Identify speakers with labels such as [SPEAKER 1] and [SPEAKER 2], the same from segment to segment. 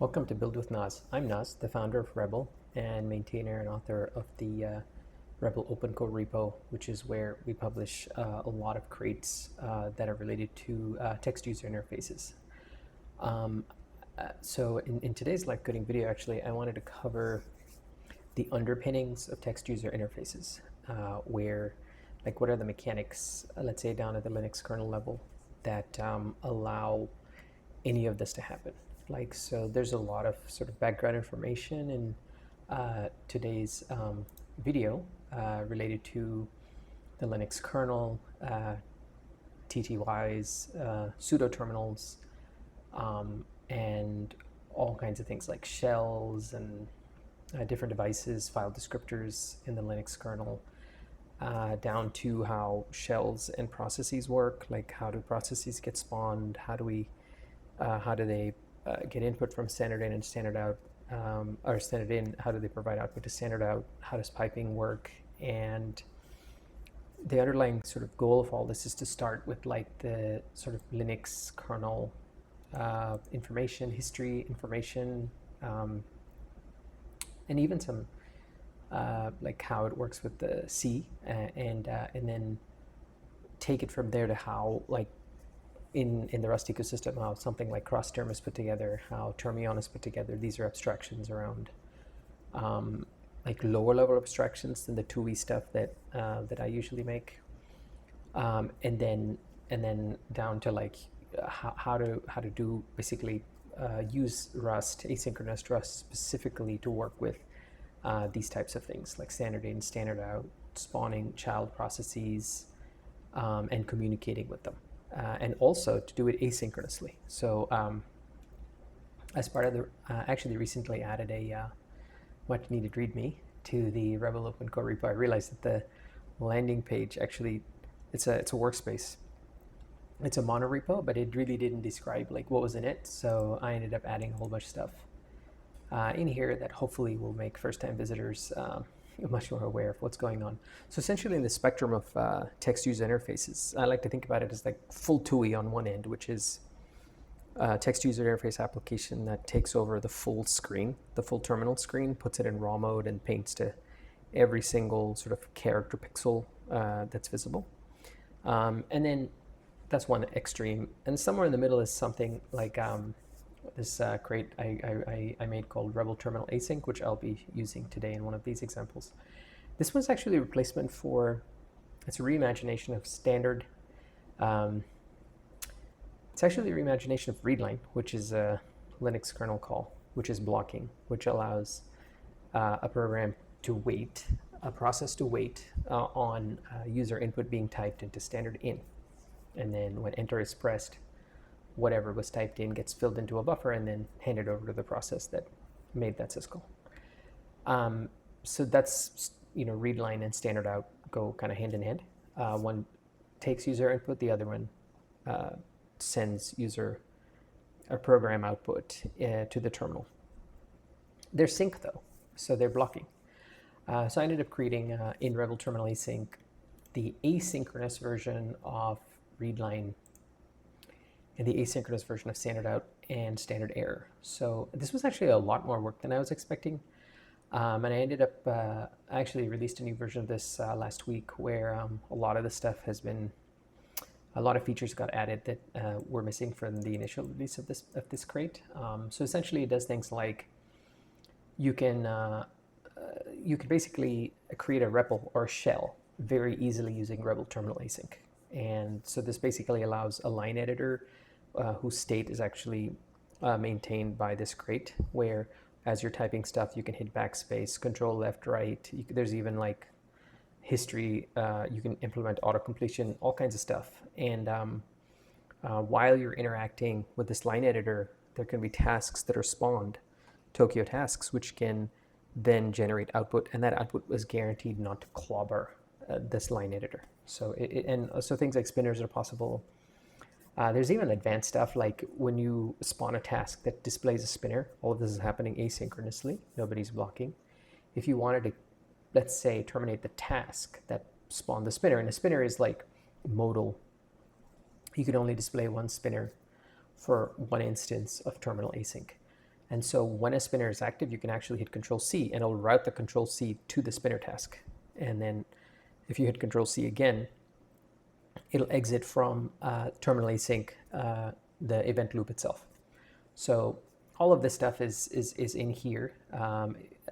[SPEAKER 1] Welcome to Build with Naz. I'm Naz, the founder of Rebel and maintainer and author of the Rebel open code repo, which is where we publish a lot of crates that are related to text user interfaces. So in today's live coding video, actually, I wanted to cover the underpinnings of text user interfaces, what are the mechanics, let's say down at the Linux kernel level, that allow any of this to happen. So there's a lot of sort of background information in today's video related to the Linux kernel, TTYs, pseudo terminals, and all kinds of things like shells and different devices, file descriptors in the Linux kernel, down to how shells and processes work, like how do processes get spawned, how do they get input from standard in and standard out, or standard in, how do they provide output to standard out, how does piping work, and the underlying sort of goal of all this is to start with the sort of Linux kernel information, history information, and even some like how it works with the C, and then take it from there to how in the Rust ecosystem, how something like crossterm is put together, how termion is put together. These are abstractions around lower level abstractions than the 2E stuff that I usually make, and then down to how to do basically use Rust, asynchronous Rust specifically to work with these types of things like standard in, standard out, spawning child processes, and communicating with them. And also to do it asynchronously. So as part of the, actually recently added a much needed README to the Rebel open code repo. I realized that the landing page actually, it's a workspace. It's a mono repo, but it really didn't describe what was in it. So I ended up adding a whole bunch of stuff in here that hopefully will make first-time visitors much more aware of what's going on. So essentially in the spectrum of text user interfaces, I like to think about it as full TUI on one end, which is a text user interface application that takes over the full screen, the full terminal screen, puts it in raw mode and paints to every single sort of character pixel that's visible. And then that's one extreme. And somewhere in the middle is something like this crate I made called Rebel Terminal Async, which I'll be using today in one of these examples. This one's actually a replacement for, it's a reimagination of standard, it's actually a reimagination of readline, which is a Linux kernel call, which is blocking, which allows a program to wait, a process to wait on user input being typed into standard in. And then when enter is pressed, whatever was typed in gets filled into a buffer and then handed over to the process that made that syscall. So that's, readline and standard out go kind of hand in hand. One takes user input, the other one sends user or program output to the terminal. They're sync though, so they're blocking. So I ended up creating in Rebel Terminal Async the asynchronous version of readline and the asynchronous version of standard out and standard error. So this was actually a lot more work than I was expecting. And I ended up, I actually released a new version of this last week where a lot of the stuff has been, a lot of features got added that were missing from the initial release of this crate. So essentially it does things like you can basically create a REPL or a shell very easily using Rebel Terminal Async. And so this basically allows a line editor whose state is actually maintained by this crate, where as you're typing stuff, you can hit backspace, control left, right. There's even history. You can implement auto-completion, all kinds of stuff. And while you're interacting with this line editor, there can be tasks that are spawned, Tokyo tasks, which can then generate output. And that output was guaranteed not to clobber this line editor. So so things like spinners are possible. There's even advanced stuff like when you spawn a task that displays a spinner, all of this is happening asynchronously, nobody's blocking. If you wanted to, let's say, terminate the task that spawned the spinner, and a spinner is modal, you can only display one spinner for one instance of terminal async. And so when a spinner is active, you can actually hit Control-C, and it'll route the Control-C to the spinner task. And then if you hit Control-C again, it'll exit from terminal async the event loop itself. So all of this stuff is in here.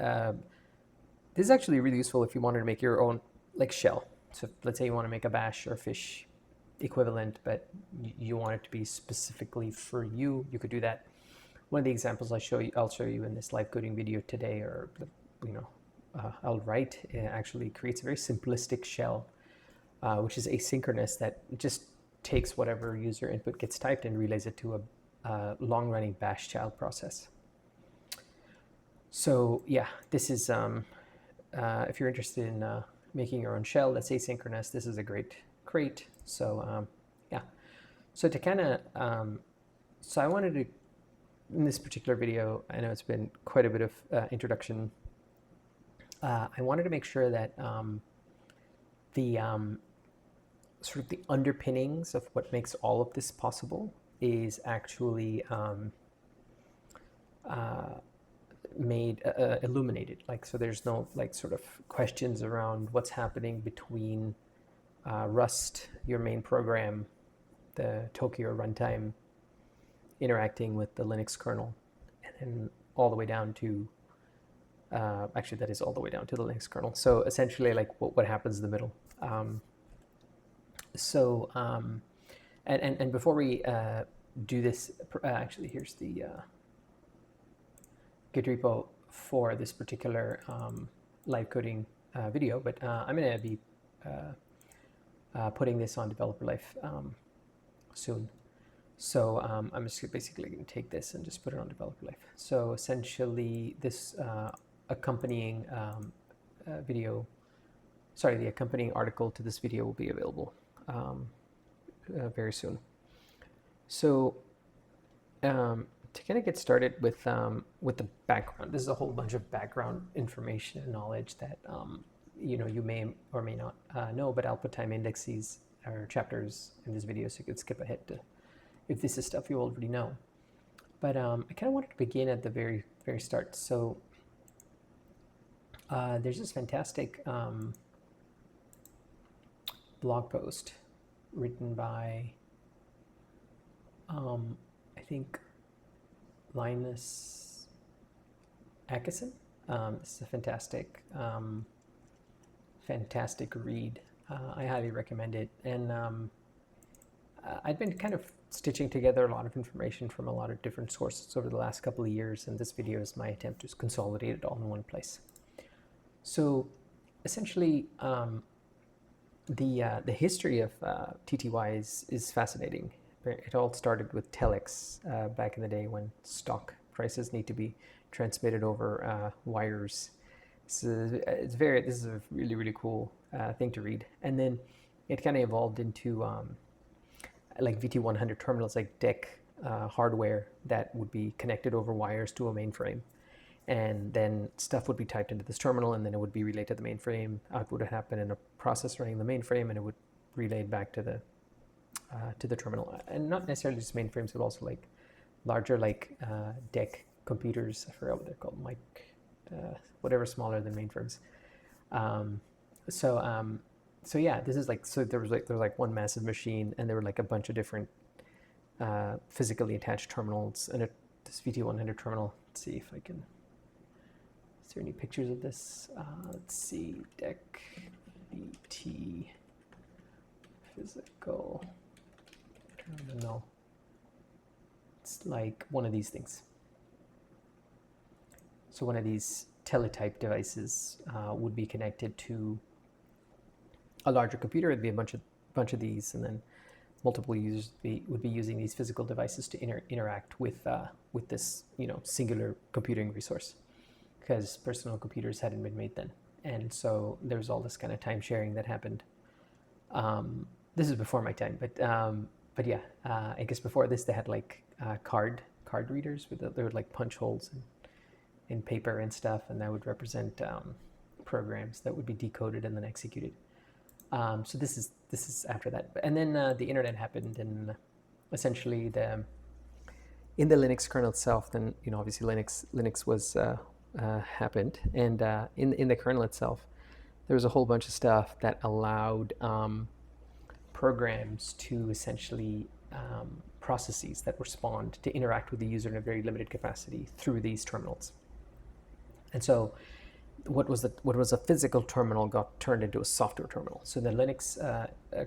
[SPEAKER 1] This is actually really useful if you wanted to make your own like shell. So let's say you want to make a bash or fish equivalent, but you want it to be specifically for you. You could do that. One of the examples I'll show you in this live coding video today, or I'll write, it actually creates a very simplistic shell, which is asynchronous, that just takes whatever user input gets typed and relays it to a long-running bash child process. So yeah, this is if you're interested in making your own shell that's asynchronous, this is a great crate. So yeah, so to kind of so I wanted to, in this particular video, I know it's been quite a bit of introduction. I wanted to make sure that the sort of the underpinnings of what makes all of this possible is actually made illuminated. Like, so there's no like sort of questions around what's happening between Rust, your main program, the Tokyo runtime, interacting with the Linux kernel, and then all the way down to actually that is all the way down to the Linux kernel. So essentially, like what happens in the middle. And before we do this, actually here's the Git repo for this particular live coding video, but I'm going to be putting this on Developer Life soon. So I'm just basically going to take this and just put it on Developer Life. So essentially this accompanying video, sorry, the accompanying article to this video will be available very soon. So to kind of get started with the background, this is a whole bunch of background information and knowledge that you may or may not know, but I'll put time indexes or chapters in this video so you could skip ahead to if this is stuff you already know. But I kind of wanted to begin at the very start. So there's this fantastic blog post written by I think Linus Atkinson. This is a fantastic read. I highly recommend it. And I'd been kind of stitching together a lot of information from a lot of different sources over the last couple of years, and this video is my attempt to consolidate it all in one place. So essentially, the history of TTY is fascinating. It all started with telex back in the day when stock prices need to be transmitted over wires. So this is a really cool thing to read. And then it kind of evolved into like VT100 terminals, like DEC hardware that would be connected over wires to a mainframe. And then stuff would be typed into this terminal, and then it would be relayed to the mainframe. Output would happen in a process running the mainframe, and it would relay back to the terminal. And not necessarily just mainframes, but also like larger like DEC computers. I forgot what they're called, whatever smaller than mainframes. So yeah, this is like, so there was like one massive machine, and there were like a bunch of different physically attached terminals, and this VT100 terminal. Let's see if I can. Is there any pictures of this? Let's see, DEC VT physical terminal. It's like one of these things. So one of these teletype devices would be connected to a larger computer. It'd be a bunch of these, and then multiple users would be using these physical devices to interact with this singular computing resource, because personal computers hadn't been made then, and so there was all this kind of time sharing that happened. This is before my time, but yeah, I guess before this they had like card readers there were like punch holes in paper and stuff, and that would represent programs that would be decoded and then executed. So this is after that, and then the internet happened, and essentially in the Linux kernel itself, then obviously Linux was happened, and in the kernel itself, there was a whole bunch of stuff that allowed programs to essentially processes that respond to interact with the user in a very limited capacity through these terminals. And so what was a physical terminal got turned into a software terminal. So the Linux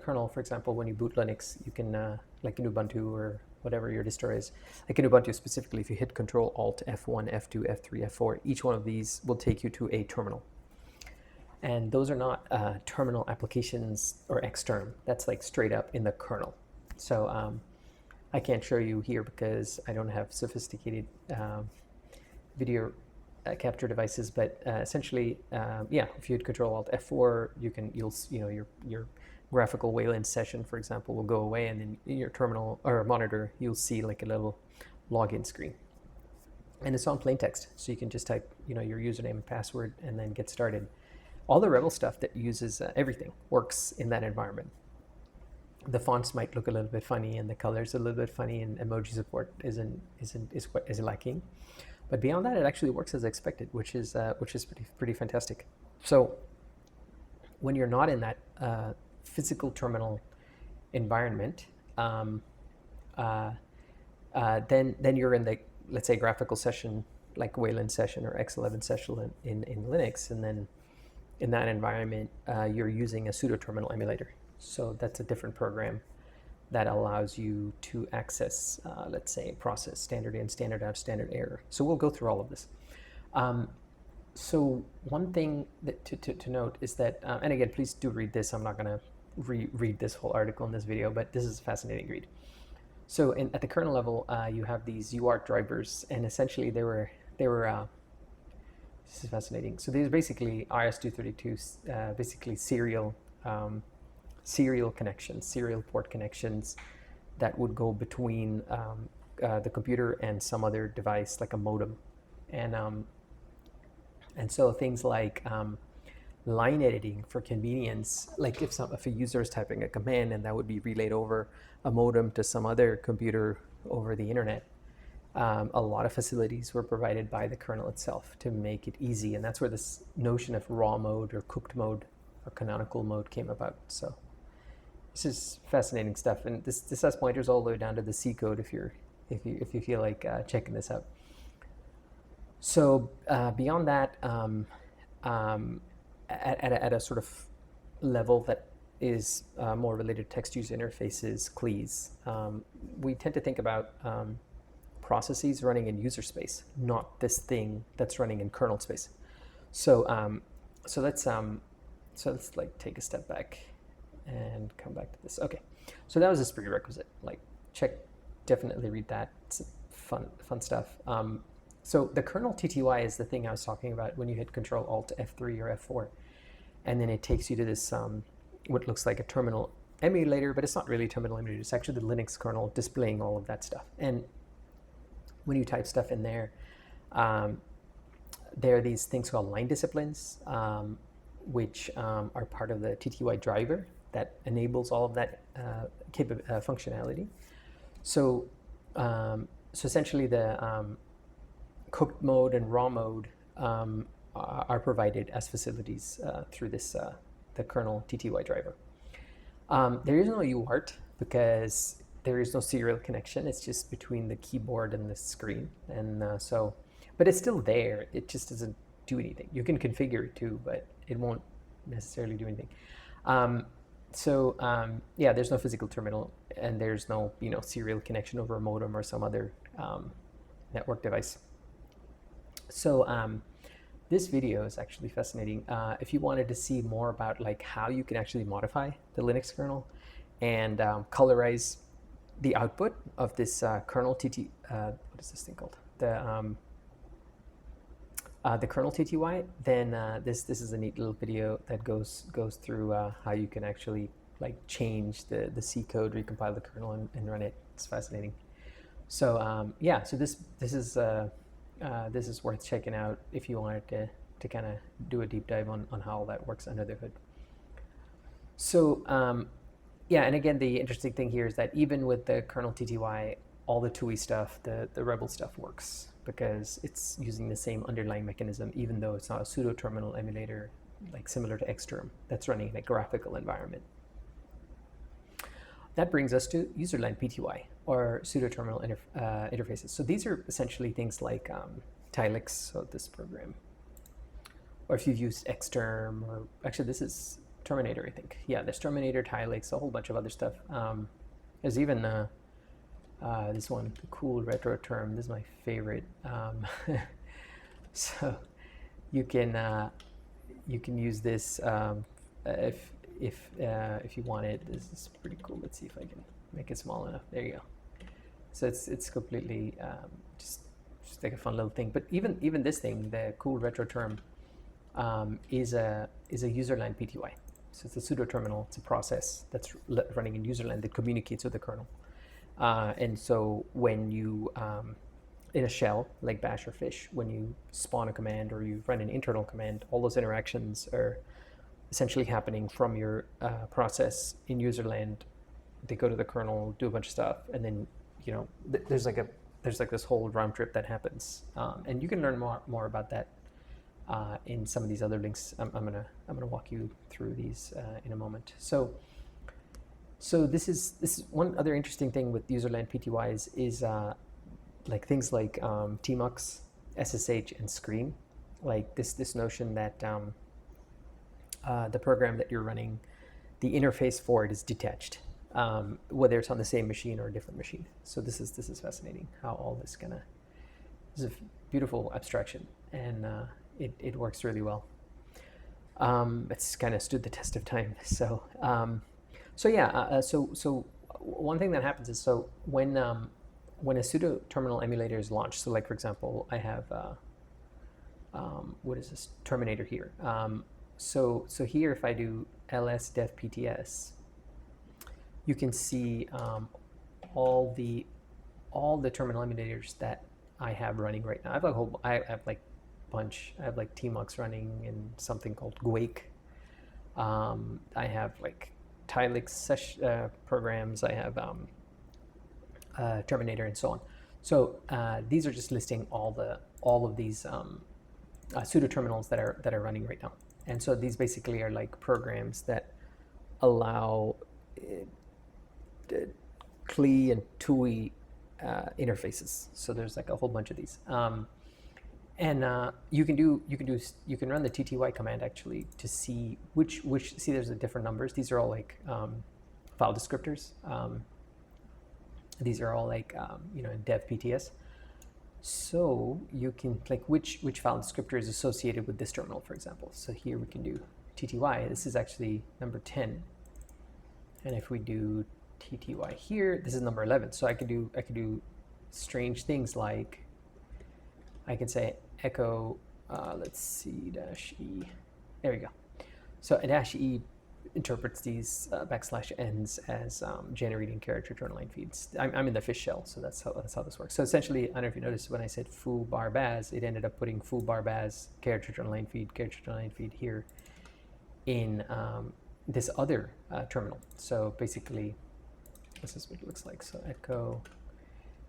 [SPEAKER 1] kernel, for example, when you boot Linux, you can, like in Ubuntu or whatever your distro is, like in Ubuntu specifically, if you hit Control Alt F1, F2, F3, F4, each one of these will take you to a terminal. And those are not terminal applications or xterm. That's like straight up in the kernel. So I can't show you here because I don't have sophisticated video capture devices. But essentially, yeah, if you hit Control Alt F4, your graphical Wayland session, for example, will go away, and then in your terminal or monitor, you'll see like a little login screen. And it's on plain text, so you can just type your username and password and then get started. All the Rebel stuff that uses everything works in that environment. The fonts might look a little bit funny, and the colors a little bit funny, and emoji support is lacking. But beyond that, it actually works as expected, which is pretty fantastic. So when you're not in that physical terminal environment, then you're in the, let's say, graphical session like Wayland session or X11 session in Linux, and then in that environment, you're using a pseudo terminal emulator. So that's a different program that allows you to access, let's say, process standard in, standard out, standard error. So we'll go through all of this. So one thing that to note is that, and again, please do read this. I'm not going to read this whole article in this video, but this is a fascinating read. So at the kernel level, you have these UART drivers, and essentially they were this is fascinating. So these are basically RS-232, basically serial connections, serial port connections that would go between the computer and some other device, like a modem, and so things like line editing for convenience, like if a user is typing a command and that would be relayed over a modem to some other computer over the internet. A lot of facilities were provided by the kernel itself to make it easy, and that's where this notion of raw mode or cooked mode or canonical mode came about. So this is fascinating stuff, and this has pointers all the way down to the C code if you feel like checking this out. So beyond that, at a sort of level that is more related to text user interfaces, CLEs, we tend to think about processes running in user space, not this thing that's running in kernel space. So let's like take a step back and come back to this. Okay, so that was this prerequisite. Like, definitely read that. It's fun stuff. So the kernel TTY is the thing I was talking about when you hit Control Alt F3 or F4, and then it takes you to this what looks like a terminal emulator, but it's not really a terminal emulator. It's actually the Linux kernel displaying all of that stuff. And when you type stuff in there, there are these things called line disciplines, which are part of the TTY driver that enables all of that functionality. So essentially the cooked mode and raw mode are provided as facilities through this the kernel TTY driver. There is no UART because there is no serial connection. It's just between the keyboard and the screen, and but it's still there. It just doesn't do anything. You can configure it too, but it won't necessarily do anything. Yeah, there's no physical terminal, and there's no serial connection over a modem or some other network device. So this video is actually fascinating. If you wanted to see more about like how you can actually modify the Linux kernel and colorize the output of this kernel what is this thing called? The kernel TTY. Then this is a neat little video that goes through how you can actually like change the C code, recompile the kernel, and run it. It's fascinating. So yeah, so this is worth checking out if you wanted to kind of do a deep dive on how all that works under the hood. So yeah, and again, the interesting thing here is that even with the kernel TTY, all the TUI stuff, the Rebel stuff works because it's using the same underlying mechanism, even though it's not a pseudo terminal emulator, like similar to Xterm, that's running in a graphical environment. That brings us to userland PTY, or pseudo terminal interfaces. So these are essentially things like Tilix, so this program, or if you've used Xterm, or actually this is Terminator, I think. Yeah, there's Terminator, Tilix, a whole bunch of other stuff. There's even this one, the cool retro term. This is my favorite. So you can use this if you want it. This is pretty cool. Let's see if I can make it small enough. There you go. So it's completely just like a fun little thing. But even this thing, the cool retro term, is a userland PTY. So it's a pseudo terminal. It's a process that's running in userland that communicates with the kernel. And so when you in a shell like bash or fish, when you spawn a command or you run an internal command, all those interactions are essentially happening from your process in userland. They go to the kernel, do a bunch of stuff, and then there's like this whole round trip that happens. And you can learn more about that in some of these other links. I'm gonna walk you through these in a moment. So this is one other interesting thing with userland PTYs is like things like tmux, SSH, and screen. Like this notion that the program that you're running, the interface for it is detached, whether it's on the same machine or a different machine. So this is fascinating how all this is a beautiful abstraction, and it works really well. It's kind of stood the test of time. So so one thing that happens is, so when a pseudo terminal emulator is launched, so like for example, I have what is this, Terminator here. So here, if I do ls dev pts, you can see all the terminal emulators that I have running right now. I have like bunch. I have like tmux running in something called Gwake. I have like Tilix programs. I have Terminator and so on. So these are just listing all of these pseudo terminals that are running right now. And so these basically are like programs that allow CLI and TUI interfaces. So there's like a whole bunch of these. And you can run the TTY command actually to see which see there's different numbers. These are all like file descriptors. These are all like dev PTS. So you can like which file descriptor is associated with this terminal, for example. So here we can do TTY. This is actually number 10. And if we do TTY here, this is number 11. So I could do strange things like I can say echo, let's see, -e. There we go. So a -e interprets these \n's as generating character journal line feeds. I'm in the fish shell, so that's how this works. So essentially, I don't know if you noticed when I said foo bar baz, it ended up putting foo bar baz character journal line feed here in this other terminal. So basically, this is what it looks like. So echo.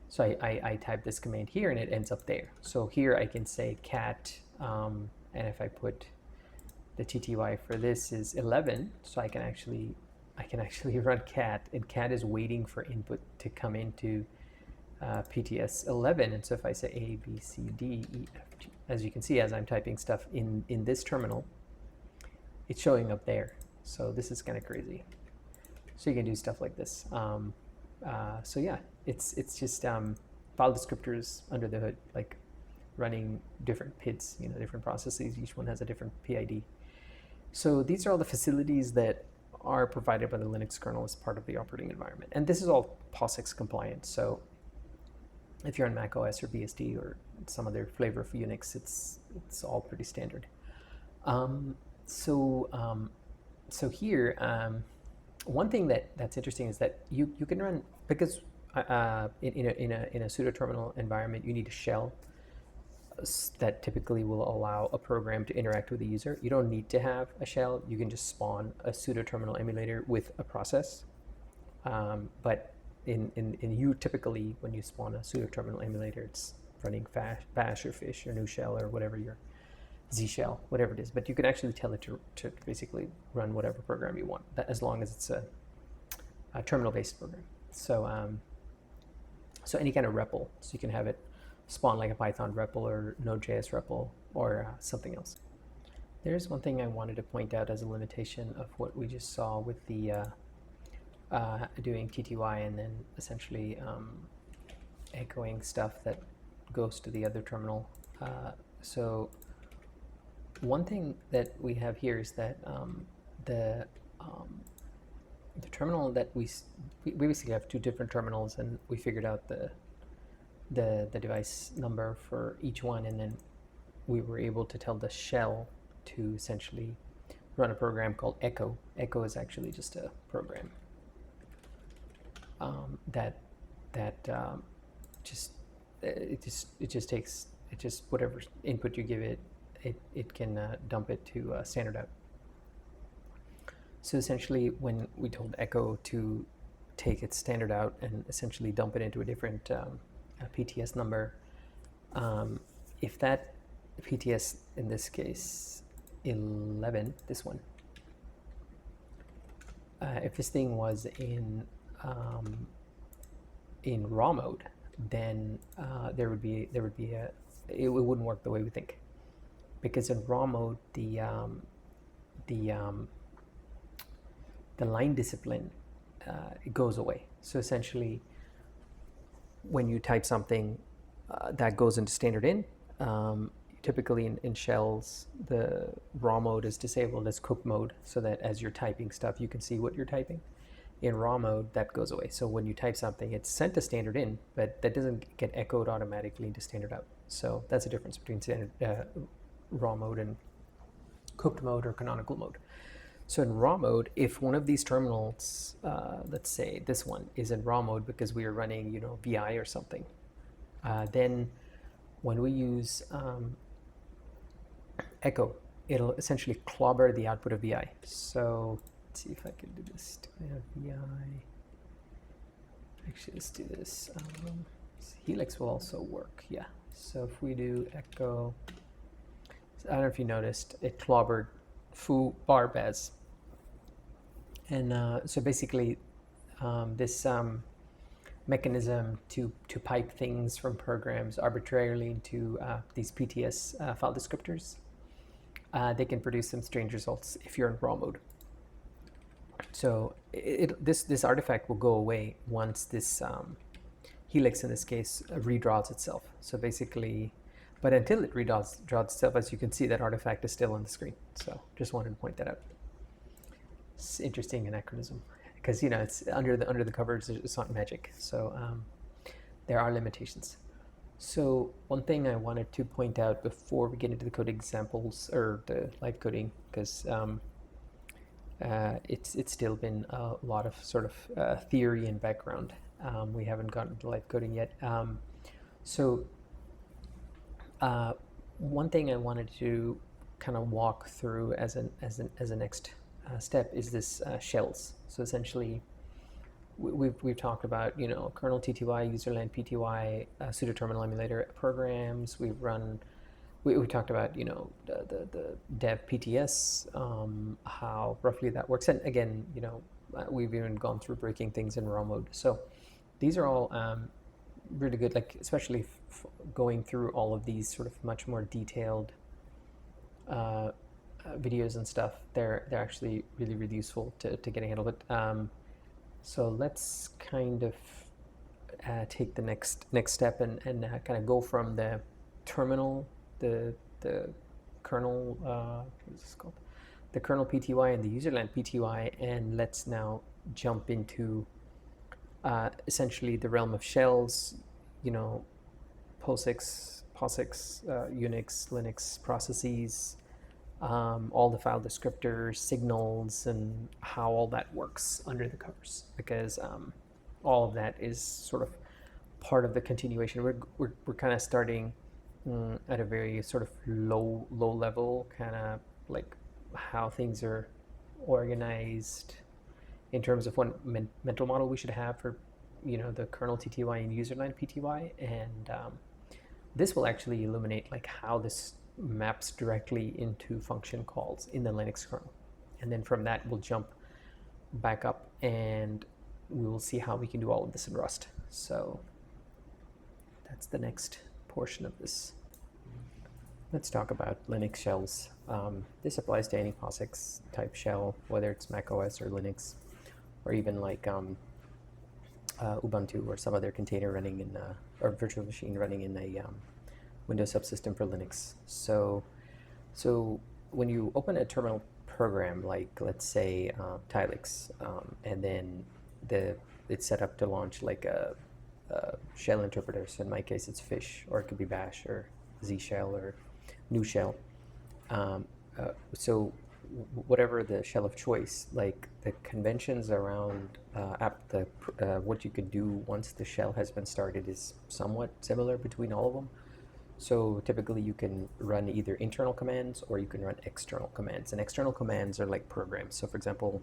[SPEAKER 1] So I type this command here and it ends up there. So here I can say cat, and if I put the TTY for this is 11, so I can actually run cat, and cat is waiting for input to come into PTS 11. And so if I say A, B, C, D, E, F, G, as you can see, as I'm typing stuff in this terminal, it's showing up there. So this is kind of crazy. So you can do stuff like this. So yeah, it's just file descriptors under the hood, like running different PIDs, different processes. Each one has a different PID. So these are all the facilities that are provided by the Linux kernel as part of the operating environment. And this is all POSIX compliant. So if you're on Mac OS or BSD or some other flavor of Unix, it's all pretty standard. So here, one thing that's interesting is that you can run, because in a pseudo terminal environment, you need a shell that typically will allow a program to interact with the user. You don't need to have a shell. You can just spawn a pseudo terminal emulator with a process. But in you typically when you spawn a pseudo terminal emulator, it's running bash or fish or new shell or whatever your Z shell, whatever it is. But you can actually tell it to basically run whatever program you want, as long as it's a terminal-based program. So so any kind of REPL, so you can have it spawn like a Python REPL or Node.js REPL or something else. There's one thing I wanted to point out as a limitation of what we just saw with the doing TTY and then essentially echoing stuff that goes to the other terminal. So one thing that we have here is that the terminal that we basically have two different terminals, and we figured out the device number for each one, and then we were able to tell the shell to essentially run a program called echo. Echo is actually just a program that just whatever input you give it, it can dump it to standard out. So essentially, when we told echo to take its standard out and essentially dump it into a different PTS number, if that PTS, in this case 11, this one, if this thing was in raw mode, then there would be it wouldn't work the way we think, because in raw mode the line discipline it goes away. So essentially, when you type something that goes into standard in, typically in shells, the raw mode is disabled as cook mode, so that as you're typing stuff, you can see what you're typing. In raw mode, that goes away. So when you type something, it's sent to standard in, but that doesn't get echoed automatically into standard out. So that's the difference between standard raw mode and cooked mode or canonical mode. So in raw mode, if one of these terminals, let's say this one, is in raw mode because we are running, VI or something, then when we use echo, it'll essentially clobber the output of VI. So let's see if I can do this. Do I have VI? Actually, let's do this. Helix will also work, yeah. So if we do echo, I don't know if you noticed, it clobbered foo bar baz. And so basically, this mechanism to pipe things from programs arbitrarily into these PTS file descriptors, they can produce some strange results if you're in raw mode. So this artifact will go away once this Helix, in this case, redraws itself. So basically, but until it redraws itself, as you can see, that artifact is still on the screen. So just wanted to point that out. It's interesting anachronism, because it's under the covers. It's not magic, so there are limitations. So one thing I wanted to point out before we get into the code examples or the live coding, because it's still been a lot of sort of theory and background. We haven't gotten to live coding yet. So one thing I wanted to kind of walk through as a next step is this shells. So essentially, we've talked about kernel TTY, userland PTY, pseudo terminal emulator programs. We talked about the dev PTS, how roughly that works, and again we've even gone through breaking things in raw mode. So these are all really good, like especially going through all of these sort of much more detailed videos and stuff. They're actually really useful to get a handle of it. So let's kind of take the next step and kind of go from the terminal, the kernel, what is this called? The kernel PTY and the userland PTY, and let's now jump into essentially the realm of shells, POSIX, Unix, Linux processes, all the file descriptors, signals, and how all that works under the covers, because all of that is sort of part of the continuation. We're kind of starting at a very sort of low level, kind of like how things are organized in terms of what mental model we should have for the kernel TTY and userland PTY, and this will actually illuminate like how this maps directly into function calls in the Linux kernel. And then from that, we'll jump back up and we will see how we can do all of this in Rust. So that's the next portion of this. Let's talk about Linux shells. This applies to any POSIX type shell, whether it's Mac OS or Linux, or even like Ubuntu or some other container running in or virtual machine running in a Windows subsystem for Linux. So when you open a terminal program, like let's say Tilix, and then it's set up to launch like a shell interpreter. So in my case, it's Fish, or it could be Bash or Z shell or new shell. So whatever the shell of choice, like the conventions around what you could do once the shell has been started is somewhat similar between all of them. So typically you can run either internal commands or you can run external commands. And external commands are like programs. So for example,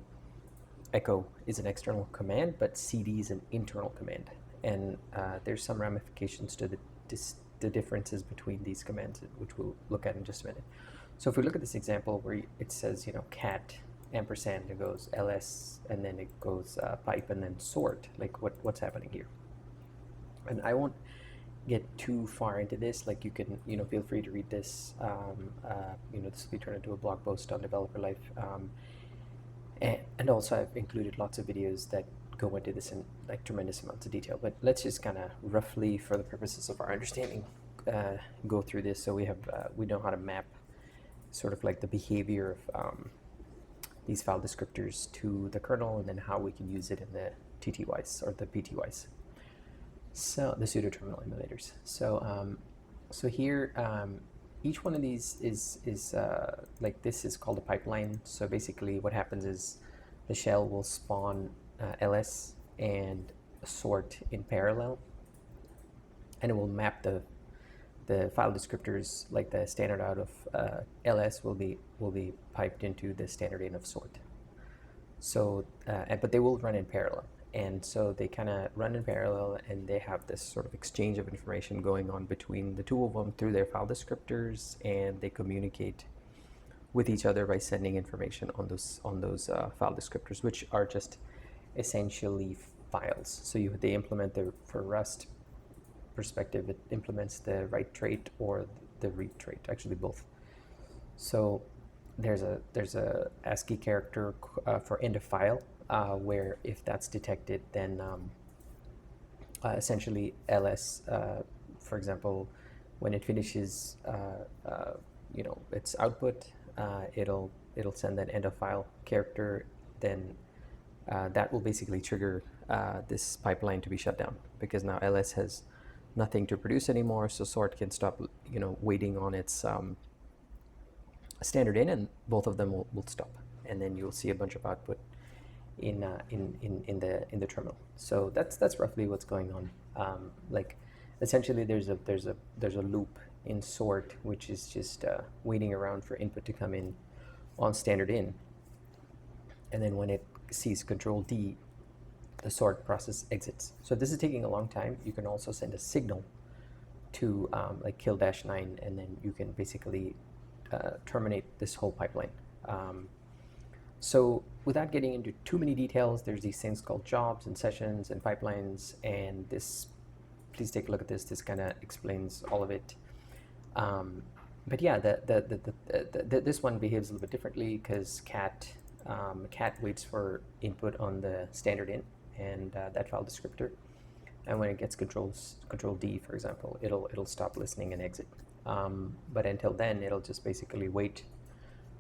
[SPEAKER 1] echo is an external command, but cd is an internal command. And there's some ramifications to the differences between these commands, which we'll look at in just a minute. So if we look at this example where it says, cat ampersand, it goes ls, and then it goes pipe, and then sort, like what's happening here. And I won't get too far into this. Like you can, feel free to read this. This will be turned into a blog post on Developer Life. And also I've included lots of videos that go into this in like tremendous amounts of detail. But let's just kind of roughly, for the purposes of our understanding, go through this. So we know how to map sort of like the behavior of these file descriptors to the kernel, and then how we can use it in the TTYs or the PTYs. So the pseudo terminal emulators. So here, each one of these is like this is called a pipeline. So basically, what happens is the shell will spawn ls and sort in parallel, and it will map the file descriptors, like the standard out of ls will be piped into the standard in of sort. So, but they will run in parallel. And so they kind of run in parallel, and they have this sort of exchange of information going on between the two of them through their file descriptors, and they communicate with each other by sending information on those file descriptors, which are just essentially files. So they implement for Rust perspective, it implements the write trait or the read trait, actually both. So there's a ASCII character for end of file. Where if that's detected, then essentially ls, for example, when it finishes, its output, it'll send that end of file character. Then that will basically trigger this pipeline to be shut down, because now ls has nothing to produce anymore. So sort can stop, waiting on its standard in, and both of them will stop, and then you'll see a bunch of output in the terminal. So that's roughly what's going on. Like essentially there's a loop in sort, which is just waiting around for input to come in on standard in, and then when it sees control D, the sort process exits. So this is taking a long time. You can also send a signal to like kill-9, and then you can basically terminate this whole pipeline. So without getting into too many details, there's these things called jobs and sessions and pipelines, and this, please take a look at this. This kind of explains all of it. But yeah, this one behaves a little bit differently, because cat waits for input on the standard in and that file descriptor, and when it gets control D, for example, it'll stop listening and exit. But until then, it'll just basically wait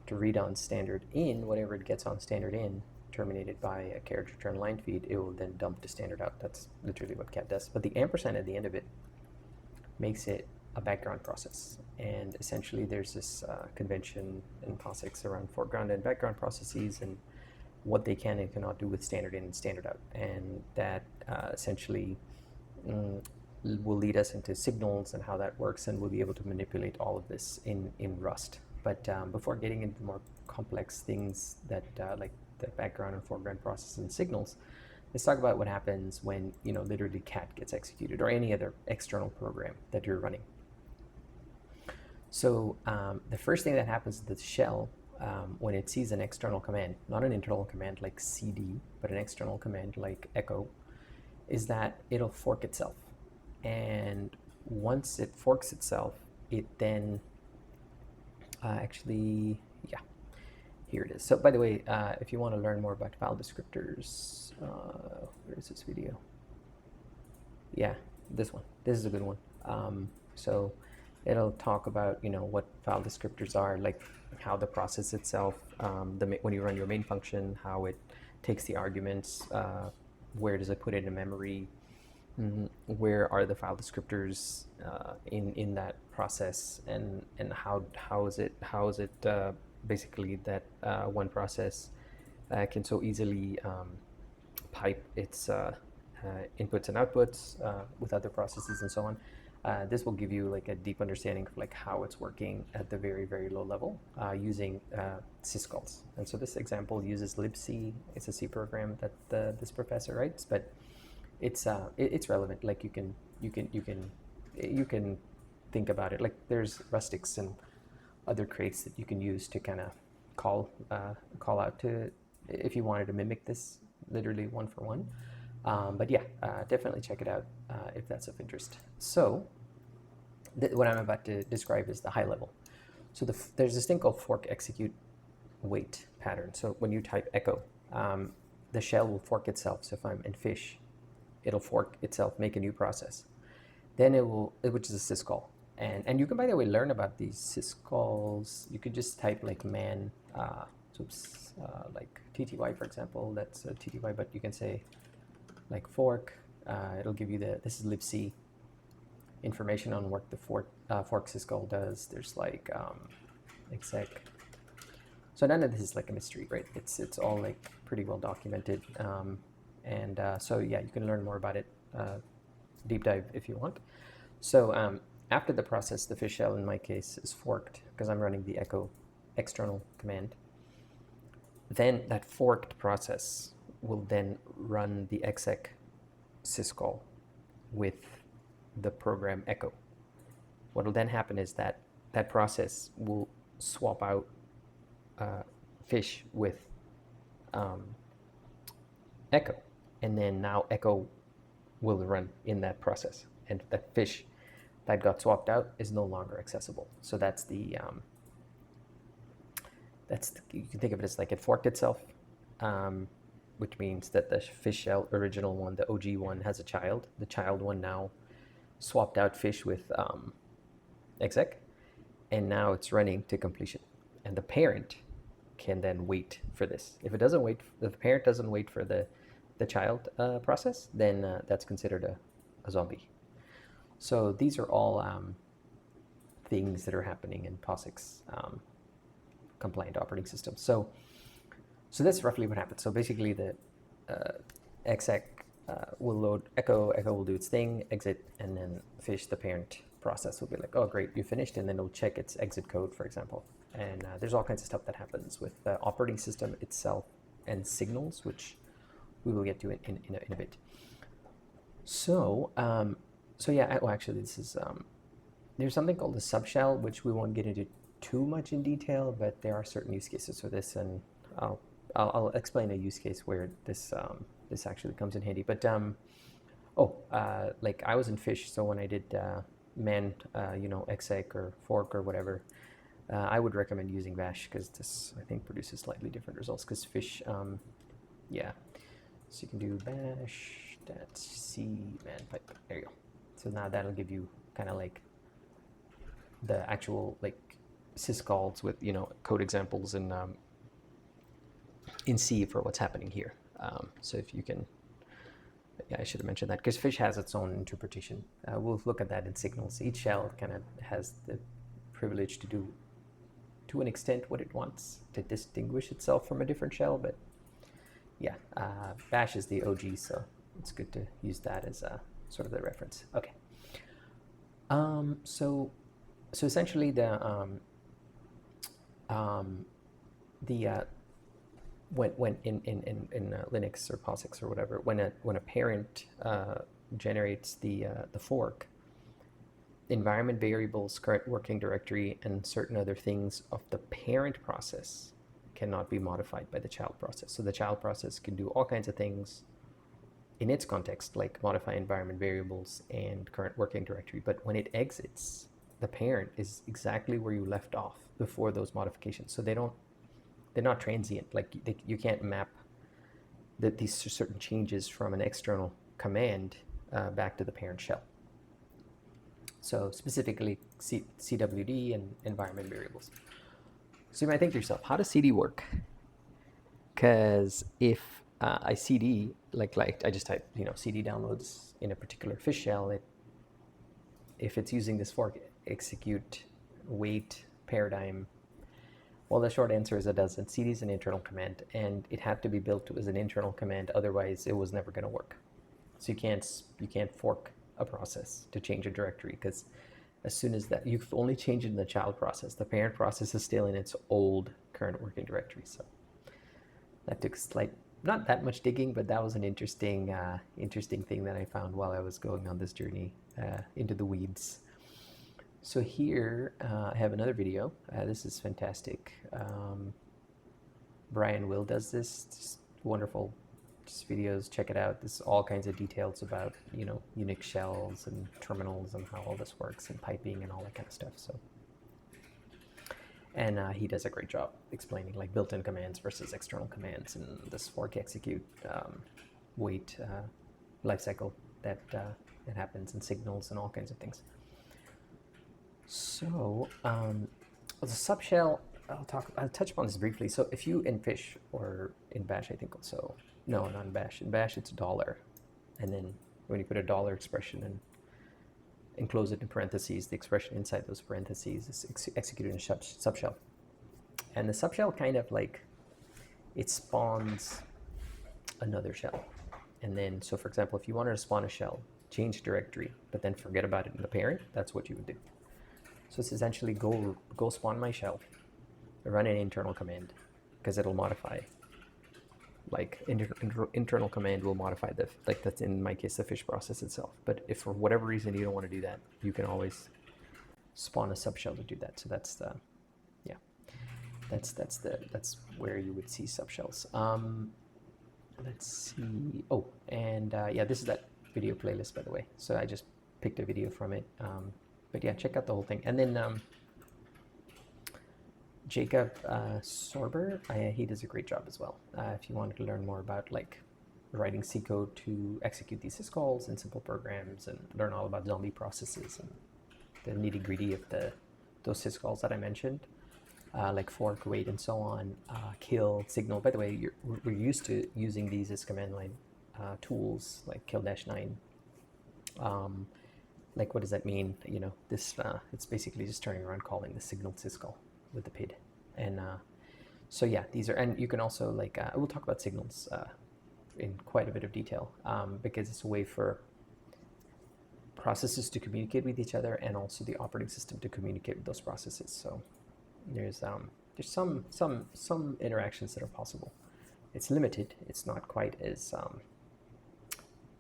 [SPEAKER 1] to read on standard in. Whatever it gets on standard in, terminated by a character return line feed, it will then dump to standard out. That's literally what cat does. But the ampersand at the end of it makes it a background process. And essentially there's this convention in POSIX around foreground and background processes, and what they can and cannot do with standard in and standard out. And that essentially will lead us into signals and how that works, and we'll be able to manipulate all of this in Rust. But before getting into more complex things that like the background and foreground process and signals, let's talk about what happens when, literally cat gets executed or any other external program that you're running. So the first thing that happens to the shell when it sees an external command, not an internal command like cd, but an external command like echo, is that it'll fork itself. And once it forks itself, it then here it is. So by the way, if you want to learn more about file descriptors, where is this video? Yeah, this one. This is a good one. So it'll talk about what file descriptors are, like how the process itself, when you run your main function, how it takes the arguments, where does it put it in memory, where are the file descriptors in that process, and how is it basically that one process can so easily pipe its inputs and outputs with other processes and so on. This will give you like a deep understanding of like how it's working at the very, very low level using syscalls. And so this example uses libc. It's a C program that this professor writes, but it's relevant. Like you can think about it. Like there's rustics and other crates that you can use to kind of call out to if you wanted to mimic this literally one for one. But yeah, definitely check it out if that's of interest. So what I'm about to describe is the high level. So there's this thing called fork execute wait pattern. So when you type echo, the shell will fork itself. So if I'm in fish, it'll fork itself, make a new process. Then which is a syscall. And you can, by the way, learn about these syscalls. You could just type like man, like TTY, for example. That's a TTY, but you can say like fork. It'll give you this is libc information on what the fork syscall does. There's like exec. So none of this is like a mystery, right? It's all like pretty well documented. So yeah, you can learn more about it, deep dive if you want. So after the process, the fish shell in my case is forked because I'm running the echo external command. Then that forked process will then run the exec syscall with the program echo. What will then happen is that process will swap out fish with echo, and then now echo will run in that process, and that fish that got swapped out is no longer accessible. So that's you can think of it as like it forked itself, which means that the fish shell original one, the OG one, has a child. The child one now swapped out fish with exec, and now it's running to completion. And the parent can then wait for this. If the parent doesn't wait for the child process, then that's considered a zombie. So these are all things that are happening in POSIX compliant operating systems. So that's roughly what happens. So basically the exec will load echo will do its thing, exit, and then fish, the parent process, will be like, oh great, you finished, and then it'll check its exit code, for example. And there's all kinds of stuff that happens with the operating system itself and signals, which we will get to in a bit. So yeah, actually this is there's something called the subshell, which we won't get into too much in detail, but there are certain use cases for this, and I'll explain a use case where this actually comes in handy. But like I was in fish, so when I did man, exec or fork or whatever, I would recommend using bash, because this I think produces slightly different results. Because fish, yeah, so you can do bash .c man pipe. There you go. So now that'll give you kind of like the actual like syscalls with code examples in C for what's happening here. So if you can, yeah, I should have mentioned that, because fish has its own interpretation. We'll look at that in signals. Each shell kind of has the privilege to do, to an extent, what it wants to distinguish itself from a different shell. But yeah, bash is the OG, so it's good to use that as a sort of the reference. Okay. So essentially the when in Linux or POSIX or whatever, when a parent generates the fork, environment variables, current working directory, and certain other things of the parent process cannot be modified by the child process. So the child process can do all kinds of things in its context, like modify environment variables and current working directory. But when it exits, the parent is exactly where you left off before those modifications. So they're not transient. Like you can't map these certain changes from an external command back to the parent shell. So specifically CWD and environment variables. So you might think to yourself, how does CD work? Because if I CD, like I just type, CD downloads in a particular fish shell, if it's using this fork execute wait paradigm, well, the short answer is it doesn't. CD is an internal command, and it had to be built as an internal command, otherwise it was never going to work. So you can't fork a process to change a directory, because as soon as that, you've only changed it in the child process. The parent process is still in its old current working directory. So that took not that much digging, but that was an interesting thing that I found while I was going on this journey into the weeds. So here I have another video. This is fantastic. Brian Will does this. Just wonderful videos. Check it out. There's all kinds of details about Unix shells and terminals and how all this works and piping and all that kind of stuff. So, and he does a great job explaining like built-in commands versus external commands and this fork execute wait lifecycle that happens in signals and all kinds of things. So the subshell, I'll touch upon this briefly. So if you in Fish or in Bash, I think also, no, not in Bash. In Bash, it's $, and then when you put a $, expression and enclose it in parentheses, the expression inside those parentheses is executed in a subshell. And the subshell kind of like, it spawns another shell. And then, so for example, if you wanted to spawn a shell, change directory, but then forget about it in the parent, that's what you would do. So it's essentially go spawn my shell, run an internal command, because it'll modify. Like internal command will modify that's in my case the fish process itself. But if for whatever reason you don't want to do that, you can always spawn a subshell to do that. So that's the that's where you would see subshells. Let's see. Oh, and yeah, this is that video playlist, by the way. So I just picked a video from it. But yeah, check out the whole thing. And then Jacob Sorber, he does a great job as well. If you wanted to learn more about like writing C code to execute these syscalls and simple programs and learn all about zombie processes and the nitty gritty of those syscalls that I mentioned, like fork, wait, and so on, kill, signal. By the way, we're used to using these as command line tools like kill-9. Like, what does that mean? This it's basically just turning around calling the signal syscall with the PID. And so yeah, these are, and you can also like, we'll talk about signals in quite a bit of detail because it's a way for processes to communicate with each other and also the operating system to communicate with those processes. So there's some interactions that are possible. It's limited. It's not quite as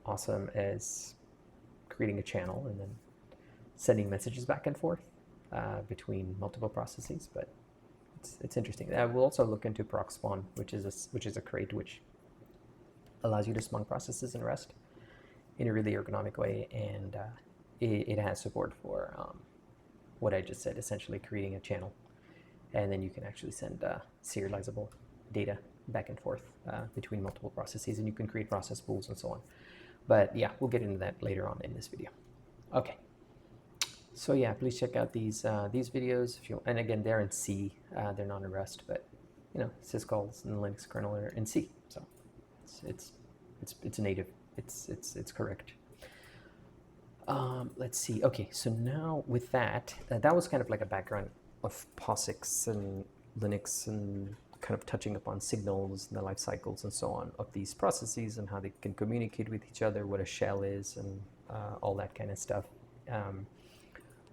[SPEAKER 1] awesome as creating a channel and then sending messages back and forth between multiple processes, but it's interesting. We'll also look into proc spawn, which is a crate which allows you to spawn processes in Rust in a really ergonomic way, and it has support for what I just said, essentially creating a channel, and then you can actually send serializable data back and forth between multiple processes, and you can create process pools and so on. But yeah, we'll get into that later on in this video. Okay. So yeah, please check out these videos if you. And again, they're in C. They're not in Rust, but syscalls in the Linux kernel are in C. So it's native. It's correct. Let's see. Okay, so now with that, that was kind of like a background of POSIX and Linux and kind of touching upon signals and the life cycles and so on of these processes and how they can communicate with each other, what a shell is, and all that kind of stuff.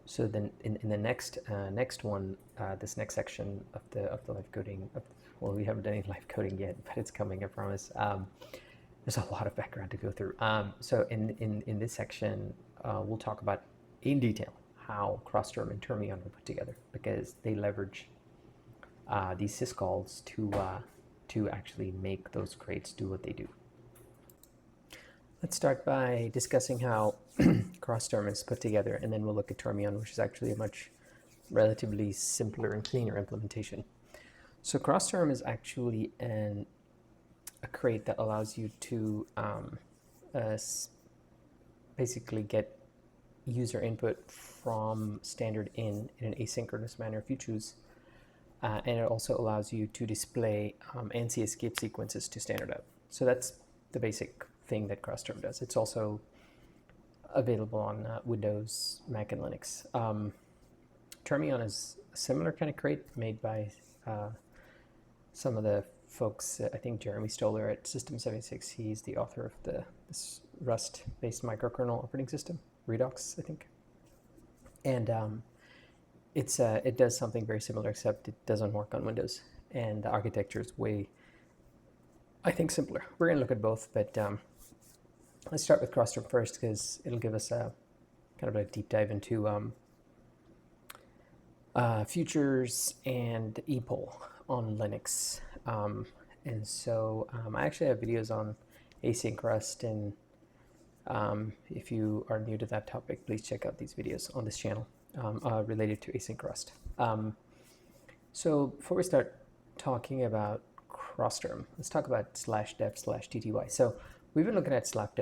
[SPEAKER 1] So then in the next one, this next section of the live coding, well, we haven't done any live coding yet, but it's coming, I promise. There's a lot of background to go through. So in this section, we'll talk about in detail how crossterm and termion are put together, because they leverage these syscalls to actually make those crates do what they do. Let's start by discussing how crossterm is put together, and then we'll look at termion, which is actually a much relatively simpler and cleaner implementation. So crossterm is actually a crate that allows you to basically get user input from standard in an asynchronous manner if you choose. And it also allows you to display ANSI escape sequences to standard out. So that's the basic thing that crossterm does. It's also available on Windows, Mac, and Linux. Termion is a similar kind of crate made by some of the folks. I think Jeremy Stoller at System76. He's the author of this Rust-based microkernel operating system, Redux, I think. And it does something very similar, except it doesn't work on Windows, and the architecture is way, I think, simpler. We're going to look at both, but let's start with crossterm first, because it'll give us a kind of a deep dive into futures and epoll on Linux. And so I actually have videos on async Rust, and if you are new to that topic, please check out these videos on this channel related to async Rust. So before we start talking about crossterm, let's talk about /dev/tty. So we've been looking at /dev/pts/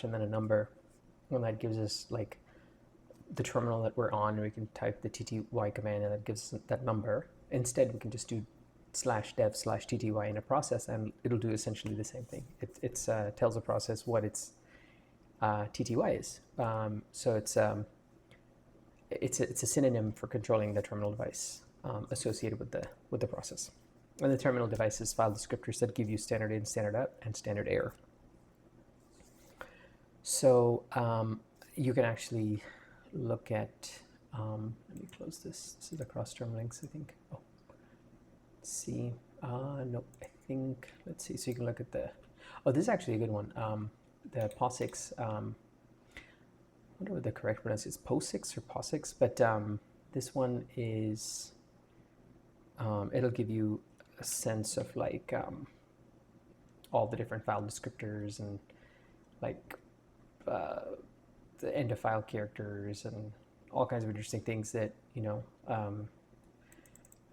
[SPEAKER 1] and then a number, and that gives us like the terminal that we're on, and we can type the TTY command, and that gives us that number. Instead, we can just do /dev/tty in a process, and it'll do essentially the same thing. It tells the process what its TTY is. So it's a synonym for controlling the terminal device associated with the process. And the terminal device is file descriptors that give you standard in, standard out, and standard error. So you can actually look at, let me close this. This is the crossterm links, I think. Oh, let's see. No, I think, let's see. So you can look at this is actually a good one. The POSIX, I wonder what the correct pronunciation is, POSIX or POSIX, but this one is, it'll give you a sense of like all the different file descriptors and like the end of file characters and all kinds of interesting things that, you know,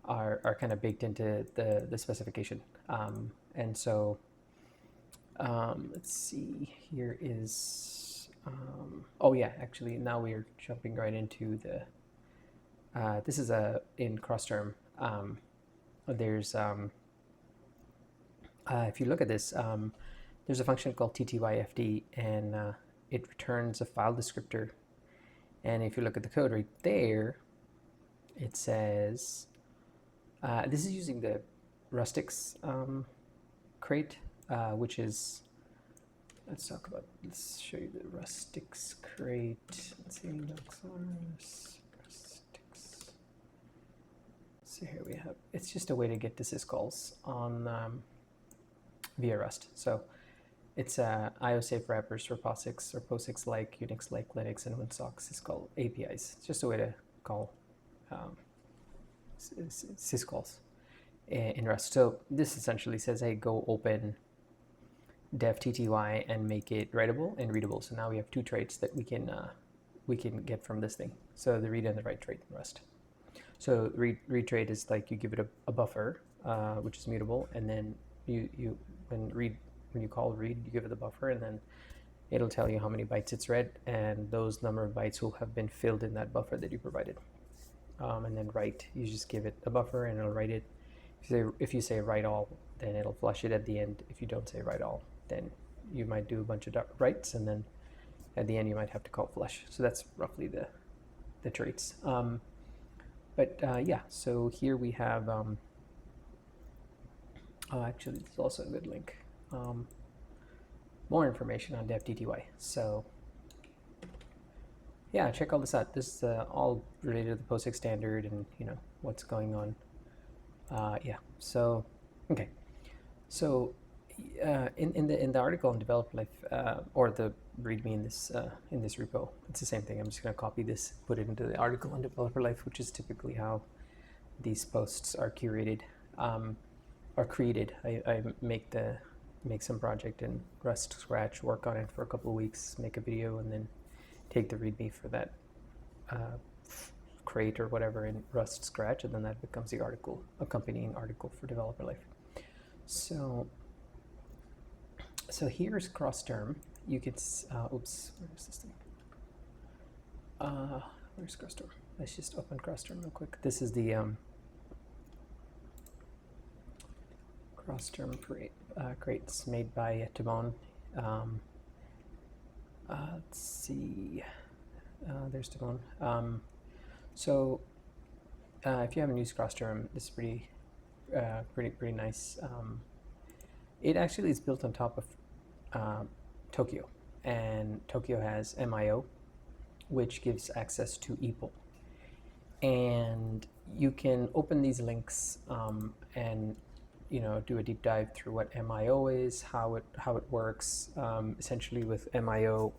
[SPEAKER 1] are kind of baked into the specification. And so let's see, here is, oh yeah, actually now we're jumping right into the, this is in crossterm. There's, if you look at this, there's a function called TTYFD, and it returns a file descriptor. And if you look at the code right there, it says, this is using the Rustix crate, which is, let's show you the Rustix crate. Let's see, Rustix. So here we have, it's just a way to get to syscalls on via Rust. So it's IO-safe wrappers for POSIX or POSIX-like, Unix-like, Linux, and WinSock syscall APIs. It's just a way to call syscalls in Rust. So this essentially says, hey, go open dev/tty and make it writable and readable. So now we have two traits that we can get from this thing. So the read and the write trait in Rust. So read trait is like you give it a buffer, which is mutable, and then when you call read, you give it the buffer, and then it'll tell you how many bytes it's read, and those number of bytes will have been filled in that buffer that you provided. And then write, you just give it a buffer and it'll write it. If you say write all, then it'll flush it at the end. If you don't say write all, then you might do a bunch of writes, and then at the end you might have to call flush. So that's roughly the traits. Yeah, so here we have, actually there's also a good link. More information on dev/tty. So yeah, check all this out. This is all related to the POSIX standard and what's going on. Yeah. So, okay. So, in the article on Developer Life, or the README in this repo, it's the same thing. I'm just going to copy this, put it into the article on Developer Life, which is typically how these posts are curated, or created. I make some project in Rust scratch, work on it for a couple of weeks, make a video, and then take the README for that crate or whatever in Rust scratch, and then that becomes the article, accompanying article for Developer Life. So here's crossterm. You could, oops, where's this thing? Where's crossterm? Let's just open crossterm real quick. This is the crossterm crates made by Timon. Let's see. There's Timon. So if you haven't used crossterm, this is pretty nice. It actually is built on top of Tokio, and Tokio has MIO, which gives access to epoll. And you can open these links and do a deep dive through what MIO is, how it works. Essentially, with MIO,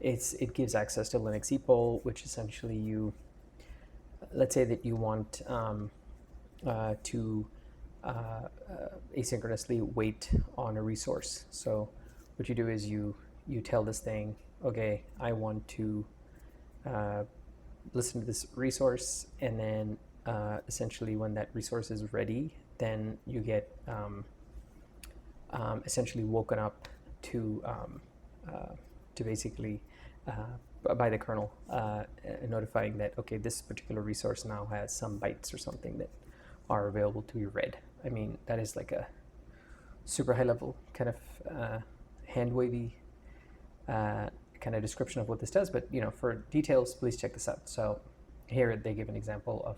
[SPEAKER 1] it gives access to Linux epoll, which essentially let's say that you want to asynchronously wait on a resource. So what you do is you tell this thing, okay, I want to listen to this resource, and then essentially when that resource is ready, then you get essentially woken up to basically by the kernel, notifying that, okay, this particular resource now has some bytes or something that are available to be read. I mean, that is like a super high level kind of hand wavy kind of description of what this does, but for details, please check this out. So here they give an example of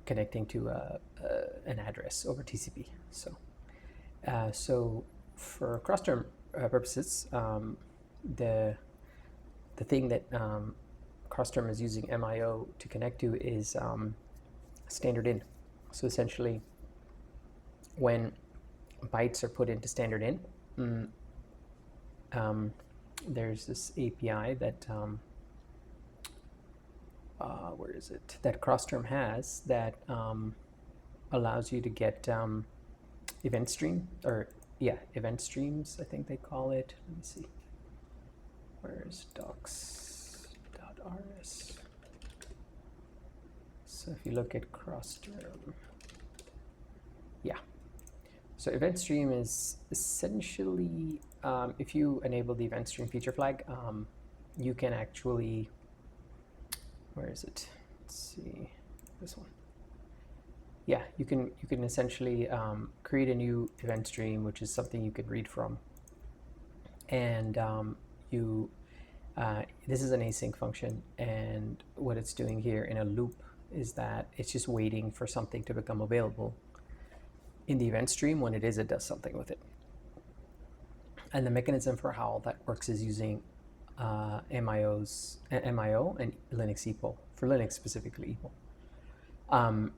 [SPEAKER 1] connecting to an address over TCP. So for crossterm purposes, the thing that crossterm is using MIO to connect to is standard in. So essentially, when bytes are put into standard in, there's this API that where is it? That crossterm has that allows you to get event stream, or event streams, I think they call it. Let me see. Where's docs.rs? So if you look at crossterm, so event stream is essentially, if you enable the event stream feature flag, you can actually, where is it? Let's see, this one. Yeah, you can essentially create a new event stream, which is something you can read from, and this is an async function, and what it's doing here in a loop is that it's just waiting for something to become available in the event stream. When it is, it does something with it. And the mechanism for how that works is using MIO and Linux epoll, for Linux specifically epoll.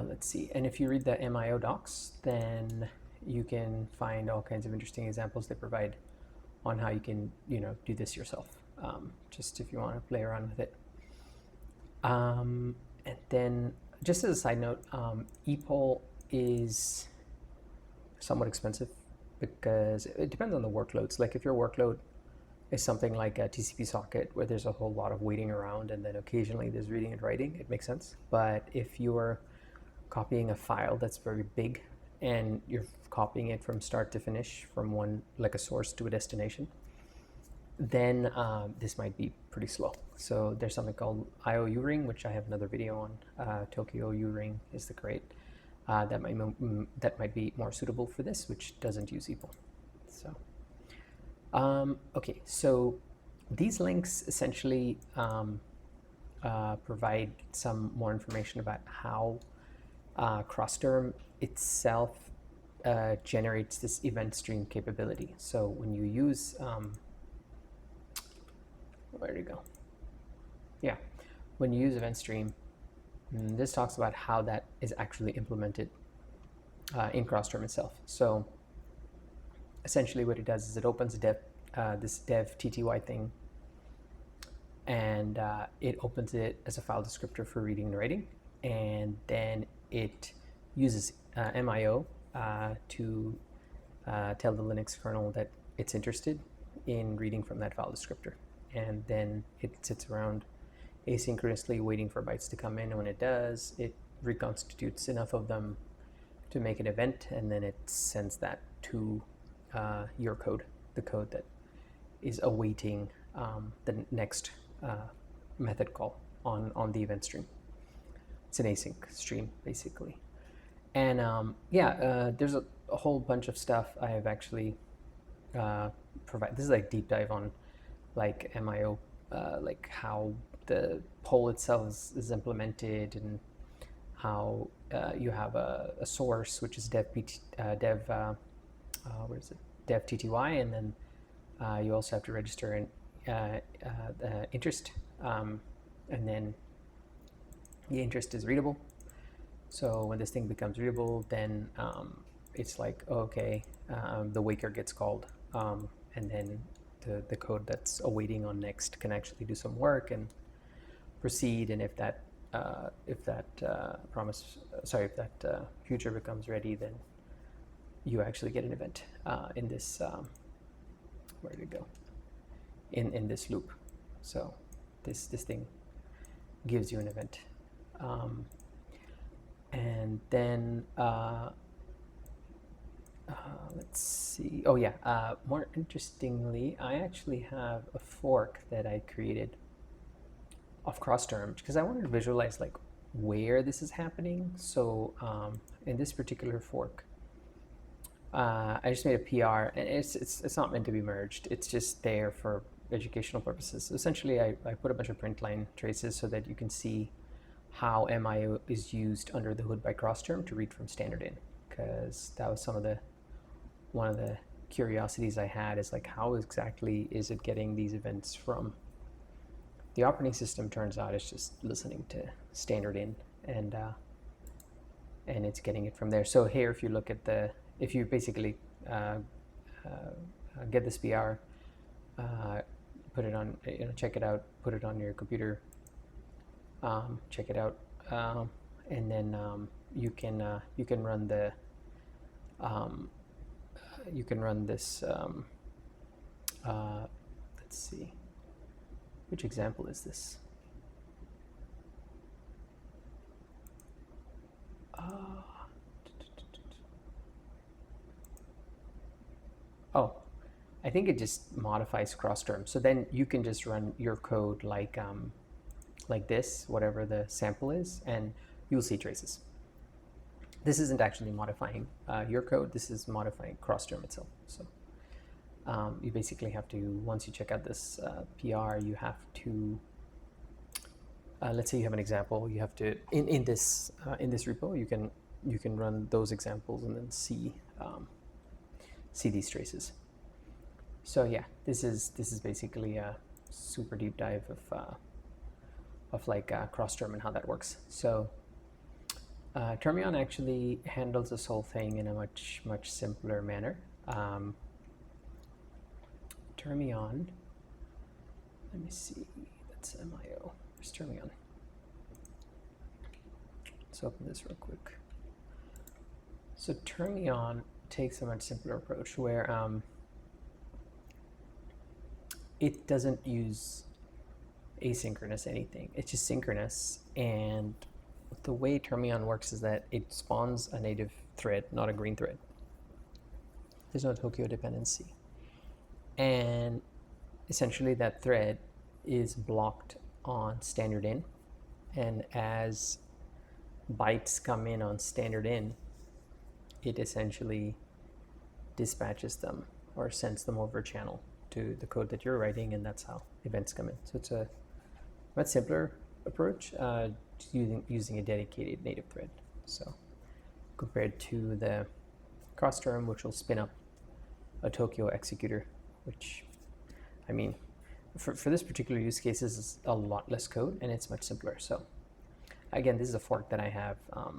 [SPEAKER 1] Let's see, and if you read the MIO docs, then you can find all kinds of interesting examples they provide on how you can do this yourself, just if you want to play around with it. And then, just as a side note, epoll is somewhat expensive because it depends on the workloads. Like if your workload is something like a TCP socket where there's a whole lot of waiting around and then occasionally there's reading and writing, it makes sense. But if you're copying a file that's very big and you're copying it from start to finish, from one, like a source to a destination, then this might be pretty slow. So there's something called IOU ring, which I have another video on. Tokyo U ring is the crate that might be more suitable for this, which doesn't use epoll. So okay, so these links essentially provide some more information about how crossterm itself generates this event stream capability. So when you use, where did it go? Yeah, when you use event stream, this talks about how that is actually implemented in crossterm itself. So essentially what it does is it opens this dev TTY thing, and it opens it as a file descriptor for reading and writing, and then it uses MIO to tell the Linux kernel that it's interested in reading from that file descriptor, and then it sits around asynchronously waiting for bytes to come in, and when it does, it reconstitutes enough of them to make an event, and then it sends that to your code, the code that is awaiting the next method call on the event stream. It's an async stream, basically. And there's a whole bunch of stuff I have actually provided. This is like deep dive on like MIO, like how the poll itself is implemented, and how you have a source, which is dev TTY, and then you also have to register an interest, and then the interest is readable. So when this thing becomes readable, then it's like, oh, okay, the waker gets called, and then the code that's awaiting on next can actually do some work and proceed. And if that future becomes ready, then you actually get an event in this where did it go? In this loop. So this thing gives you an event, and then let's see. Oh yeah. More interestingly, I actually have a fork that I created of crossterm because I wanted to visualize like where this is happening. So in this particular fork, I just made a PR, and it's not meant to be merged. It's just there for educational purposes. So essentially, I put a bunch of print line traces so that you can see how MIO is used under the hood by crossterm to read from standard in, because that was one of the curiosities I had, is like, how exactly is it getting these events from the operating system? Turns out it's just listening to standard in, and it's getting it from there. So here, if you look at if you basically get this PR, put it on, check it out, put it on your computer, check it out, and then you can run this. Let's see, which example is this? Oh, I think it just modifies crossterm. So then you can just run your code like this, whatever the sample is, and you'll see traces. This isn't actually modifying your code. This is modifying crossterm itself. So you basically have to, once you check out this PR, you have to, let's say you have an example, you have to, in this repo, you can run those examples and then see these traces. So yeah, this is basically a super deep dive of like crossterm and how that works. So termion actually handles this whole thing in a much simpler manner. Termion, let me see, that's MIO. Where's termion? Let's open this real quick. So termion takes a much simpler approach where it doesn't use asynchronous anything. It's just synchronous, and the way termion works is that it spawns a native thread, not a green thread. There's no Tokyo dependency. And essentially that thread is blocked on standard in, and as bytes come in on standard in, it essentially dispatches them or sends them over channel to the code that you're writing, and that's how events come in. So it's a much simpler approach using a dedicated native thread. So compared to the crossterm, which will spin up a Tokyo executor, which, I mean, for this particular use case, this is a lot less code and it's much simpler. So again, this is a fork that I have,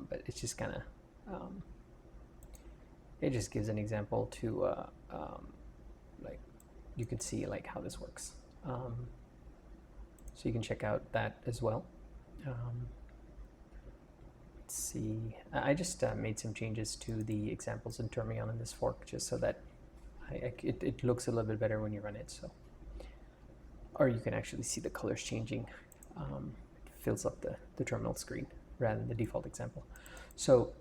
[SPEAKER 1] but it's just kind of, it just gives an example to, like, you can see like how this works. So you can check out that as well. Let's see, I just made some changes to the examples in termion in this fork just so that it looks a little bit better when you run it. So, or you can actually see the colors changing. It fills up the terminal screen rather than the default example. So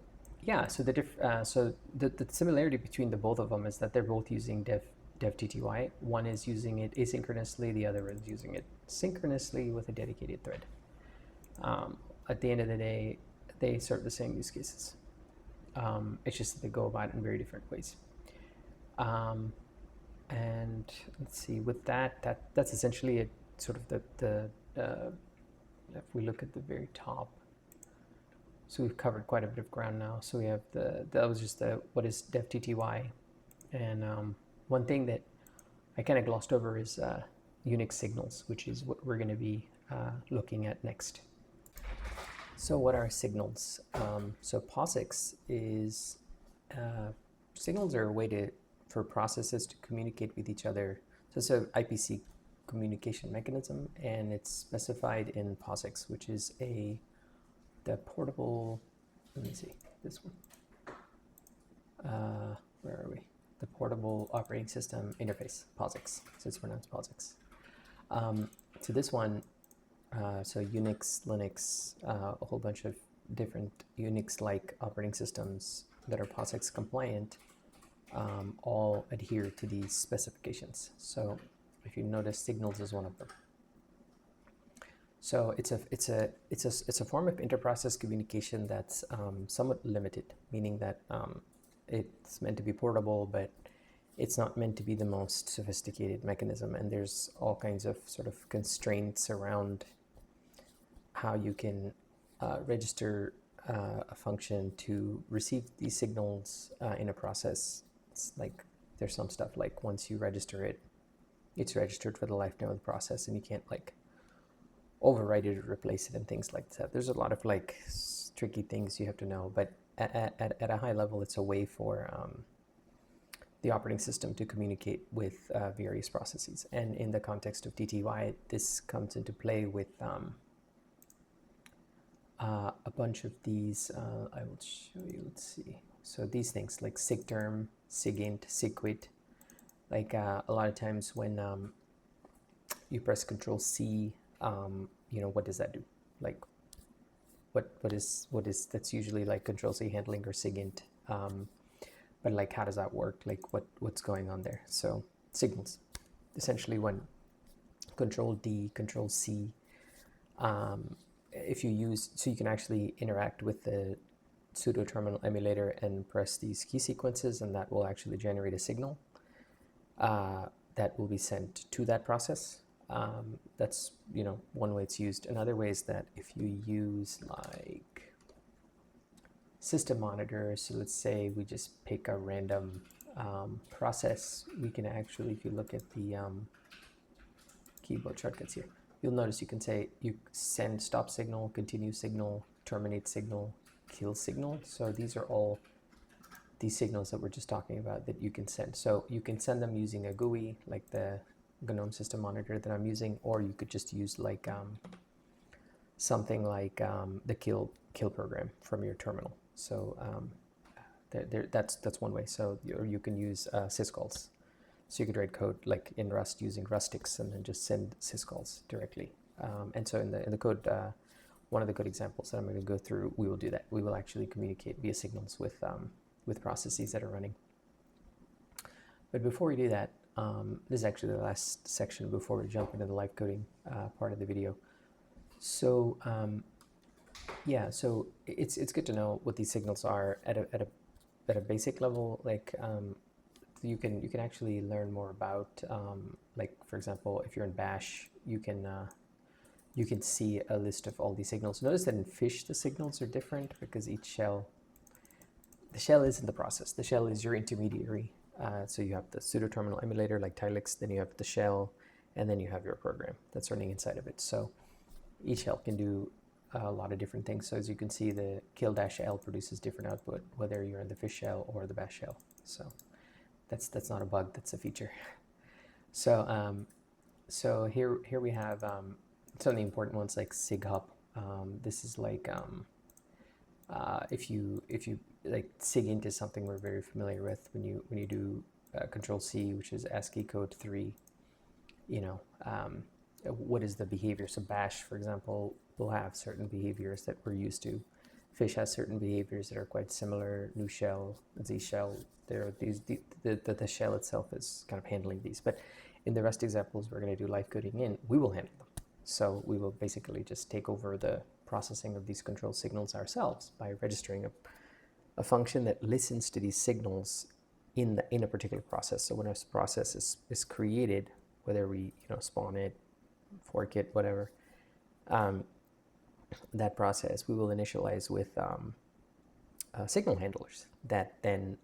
[SPEAKER 1] yeah, so the similarity between the both of them is that they're both using dev TTY. One is using it asynchronously, the other is using it synchronously with a dedicated thread. At the end of the day, they serve the same use cases. It's just that they go about it in very different ways. And let's see, with that's essentially it. Sort of if we look at the very top, so we've covered quite a bit of ground now. So we have that was just what is dev TTY, and one thing that I kind of glossed over is Unix signals, which is what we're going to be looking at next. So what are signals? So POSIX is signals are a way for processes to communicate with each other. So it's an IPC communication mechanism, and it's specified in POSIX, which is the portable. Let me see this one. Where are we? The portable operating system interface, POSIX. So it's pronounced POSIX. So this one. So Unix, Linux, a whole bunch of different Unix-like operating systems that are POSIX compliant all adhere to these specifications. So if you notice, signals is one of them. So it's a form of inter-process communication that's somewhat limited, meaning that it's meant to be portable, but it's not meant to be the most sophisticated mechanism, and there's all kinds of sort of constraints around how you can register a function to receive these signals in a process. It's like there's some stuff like once you register it, it's registered for the lifetime of the process, and you can't like overwrite it or replace it and things like that. There's a lot of like tricky things you have to know, but at a high level, it's a way for the operating system to communicate with various processes. And in the context of TTY, this comes into play with a bunch of these. I will show you. Let's see. So these things like sigterm, sigint, sigquit. Like a lot of times when you press Control C, what does that do? Like what is that's usually like Control C handling or sigint. But like how does that work? Like what's going on there? So signals, essentially when Control D, Control C, if you use, so you can actually interact with the pseudo terminal emulator and press these key sequences, and that will actually generate a signal that will be sent to that process. That's one way it's used. Another way is that if you use like system monitor, so let's say we just pick a random process, we can actually, if you look at the keyboard shortcuts here, you'll notice you can say you send stop signal, continue signal, terminate signal, kill signal. So these are all these signals that we're just talking about that you can send. So you can send them using a GUI like the GNOME system monitor that I'm using, or you could just use like something like the kill program from your terminal. So that's one way. So you can use syscalls. So you could write code like in Rust using rustix and then just send syscalls directly. And so in the code, one of the code examples that I'm going to go through, we will do that. We will actually communicate via signals with processes that are running. But before we do that, this is actually the last section before we jump into the live coding part of the video. So yeah, so it's good to know what these signals are at a basic level. Like you can actually learn more about like, for example, if you're in Bash, you can see a list of all these signals. Notice that in Fish the signals are different because each shell the shell isn't the process. The shell is your intermediary. So you have the pseudo-terminal emulator like Tilix, then you have the shell, and then you have your program that's running inside of it. So each shell can do a lot of different things. So as you can see, the kill-l produces different output, whether you're in the fish shell or the bash shell. So that's not a bug, that's a feature. So so here we have some of the important ones like sig-hop. This is like if you like sig-int is something we're very familiar with when you do Control-C, which is ASCII code 3. You know, what is the behavior? So bash, for example, will have certain behaviors that we're used to. Fish has certain behaviors that are quite similar. New shell, Z shell, there are these. The shell itself is kind of handling these. But in the rest examples, we're going to do live coding in. We will handle them. So we will basically just take over the processing of these control signals ourselves by registering a function that listens to these signals in a particular process. So when a process is created, whether we spawn it, fork it, whatever, that process we will initialize with signal handlers that then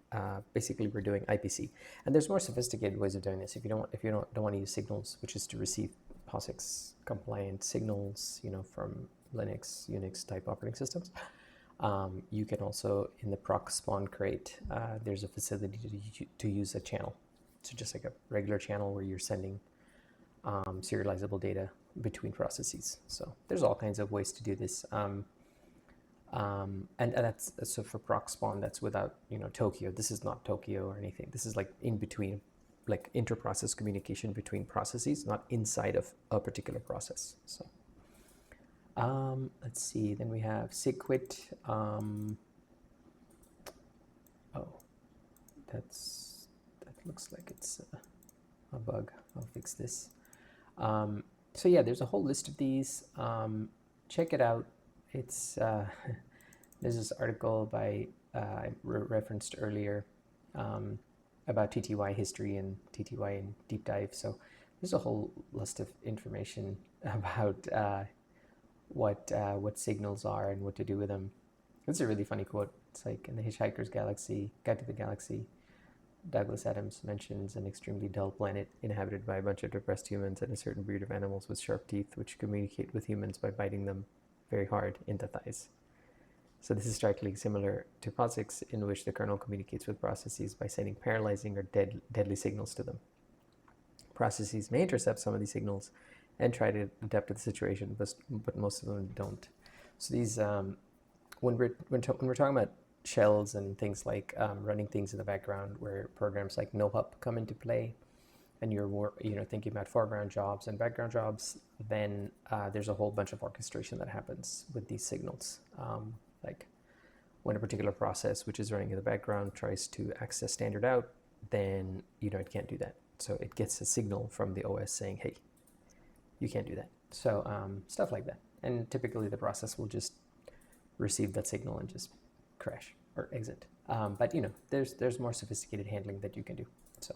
[SPEAKER 1] basically we're doing IPC. And there's more sophisticated ways of doing this. If you don't want to use signals, which is to receive POSIX compliant signals, from Linux, Unix type operating systems, you can also, in the proc spawn crate, there's a facility to use a channel. So just like a regular channel where you're sending serializable data between processes. So there's all kinds of ways to do this. And that's so for proc spawn, that's without Tokyo. This is not Tokyo or anything. This is like in between, like inter-process communication between processes, not inside of a particular process. So let's see. Then we have sigquit. Oh, that looks like it's a bug. I'll fix this. So yeah, there's a whole list of these. Check it out. It's there's this article by I referenced earlier about TTY history and TTY and deep dive. So there's a whole list of information about what signals are and what to do with them. It's a really funny quote. It's like, in the Hitchhiker's Galaxy, Guide to the Galaxy, Douglas Adams mentions an extremely dull planet inhabited by a bunch of depressed humans and a certain breed of animals with sharp teeth which communicate with humans by biting them very hard in the thighs. So this is strikingly similar to POSIX, in which the kernel communicates with processes by sending paralyzing or deadly signals to them. Processes may intercept some of these signals and try to adapt to the situation, but most of them don't. So these, when we're talking about shells and things like running things in the background, where programs like NoHup come into play, and you're thinking about foreground jobs and background jobs, then there's a whole bunch of orchestration that happens with these signals. Like when a particular process which is running in the background tries to access standard out, then it can't do that. So it gets a signal from the OS saying, hey, you can't do that. So stuff like that. And typically the process will just receive that signal and just crash or exit. But there's more sophisticated handling that you can do. So,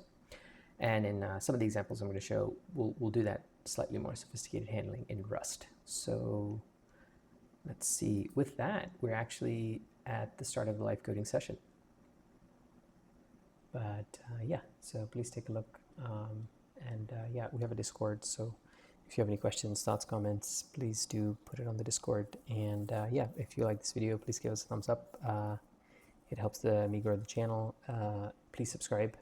[SPEAKER 1] and in some of the examples I'm going to show, we'll do that slightly more sophisticated handling in Rust. So let's see. With that, we're actually at the start of the live coding session. But yeah, so please take a look. And yeah, we have a Discord. So if you have any questions, thoughts, comments, please do put it on the Discord. And yeah, if you like this video, please give us a thumbs up. It helps me grow the channel. Please subscribe.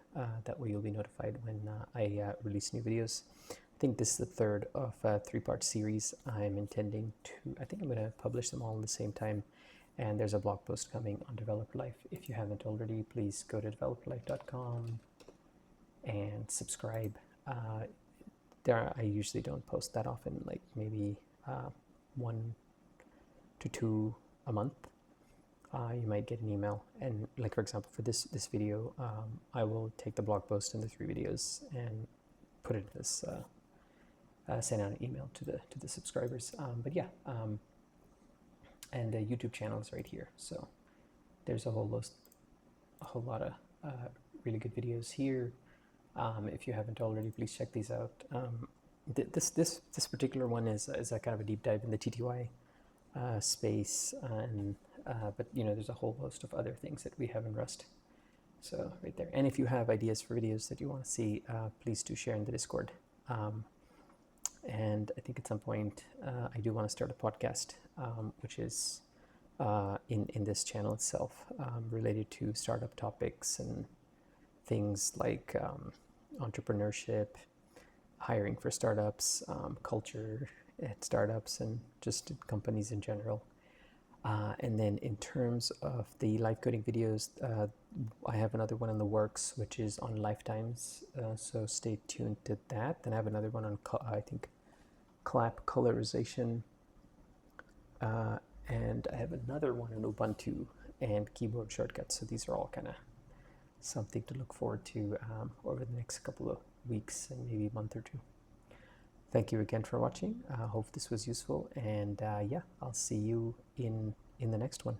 [SPEAKER 1] That way you'll be notified when I release new videos. I think this is the third of a 3-part series. I'm intending to, I think I'm going to publish them all at the same time. And there's a blog post coming on Developer Life. If you haven't already, please go to developerlife.com and subscribe. I usually don't post that often, like maybe 1 to 2 a month. You might get an email, and like for example for this video, I will take the blog post and the 3 videos and put it as send out an email to the subscribers. But yeah, and the YouTube channel is right here. So there's a whole lot of really good videos here. If you haven't already, please check these out. This particular one is a kind of a deep dive in the TTY space, and but there's a whole host of other things that we have in Rust. So right there. And if you have ideas for videos that you want to see, please do share in the Discord. And I think at some point I do want to start a podcast, which is in this channel itself, related to startup topics and things like entrepreneurship, hiring for startups, culture at startups, and just companies in general. And then in terms of the live coding videos, I have another one in the works, which is on lifetimes. So stay tuned to that. Then I have another one on, I think, clap colorization. And I have another one on Ubuntu and keyboard shortcuts. So these are all kind of something to look forward to over the next couple of weeks and maybe a month or two. Thank you again for watching. I hope this was useful, and yeah, I'll see you in the next one.